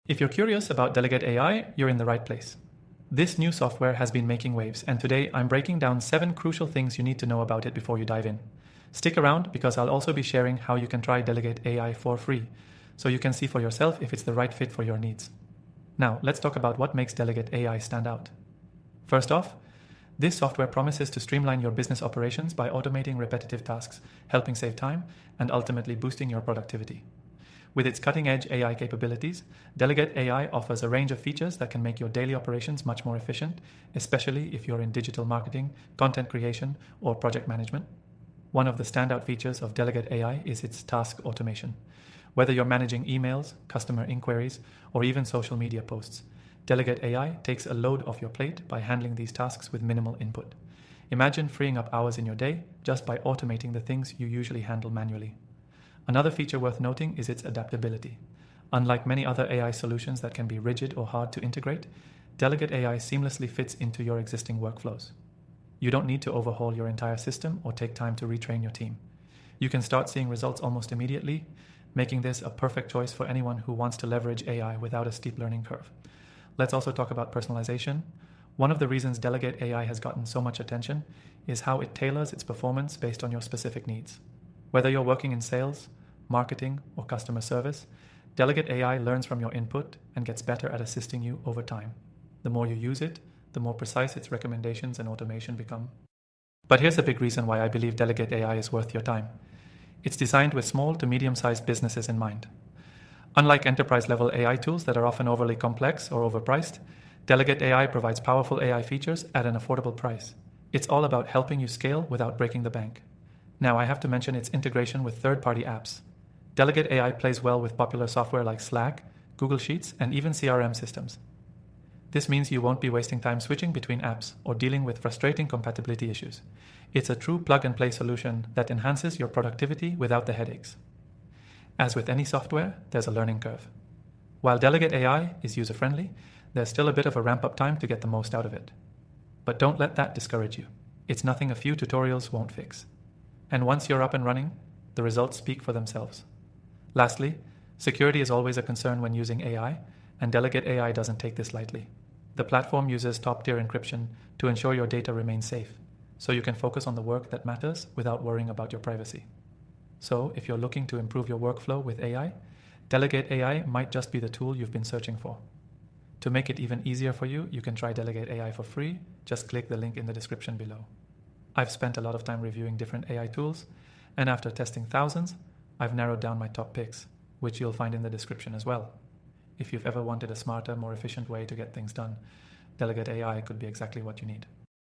If you're curious about Delegate AI, you're in the right place. This new software has been making waves, and today I'm breaking down 7 crucial things you need to know about it before you dive in. Stick around because I'll also be sharing how you can try Delegate AI for free, so you can see for yourself if it's the right fit for your needs. Now, let's talk about what makes Delegate AI stand out. First off, this software promises to streamline your business operations by automating repetitive tasks, helping save time, and ultimately boosting your productivity. With its cutting-edge AI capabilities, Delegate AI offers a range of features that can make your daily operations much more efficient, especially if you're in digital marketing, content creation, or project management. One of the standout features of Delegate AI is its task automation. Whether you're managing emails, customer inquiries, or even social media posts, Delegate AI takes a load off your plate by handling these tasks with minimal input. Imagine freeing up hours in your day just by automating the things you usually handle manually. Another feature worth noting is its adaptability. Unlike many other AI solutions that can be rigid or hard to integrate, Delegate AI seamlessly fits into your existing workflows. You don't need to overhaul your entire system or take time to retrain your team. You can start seeing results almost immediately, making this a perfect choice for anyone who wants to leverage AI without a steep learning curve. Let's also talk about personalization. One of the reasons Delegate AI has gotten so much attention is how it tailors its performance based on your specific needs. Whether you're working in sales, marketing, or customer service, Delegate AI learns from your input and gets better at assisting you over time. The more you use it, the more precise its recommendations and automation become. But here's a big reason why I believe Delegate AI is worth your time. It's designed with small to medium-sized businesses in mind. Unlike enterprise-level AI tools that are often overly complex or overpriced, Delegate AI provides powerful AI features at an affordable price. It's all about helping you scale without breaking the bank. Now, I have to mention its integration with third-party apps. Delegate AI plays well with popular software like Slack, Google Sheets, and even CRM systems. This means you won't be wasting time switching between apps or dealing with frustrating compatibility issues. It's a true plug-and-play solution that enhances your productivity without the headaches. As with any software, there's a learning curve. While Delegate AI is user-friendly, there's still a bit of a ramp-up time to get the most out of it. But don't let that discourage you. It's nothing a few tutorials won't fix. And once you're up and running, the results speak for themselves. Lastly, security is always a concern when using AI, and Delegate AI doesn't take this lightly. The platform uses top-tier encryption to ensure your data remains safe, so you can focus on the work that matters without worrying about your privacy. So, if you're looking to improve your workflow with AI, Delegate AI might just be the tool you've been searching for. To make it even easier for you, you can try Delegate AI for free. Just click the link in the description below. I've spent a lot of time reviewing different AI tools, and after testing thousands, I've narrowed down my top picks, which you'll find in the description as well. If you've ever wanted a smarter, more efficient way to get things done, Delegate AI could be exactly what you need.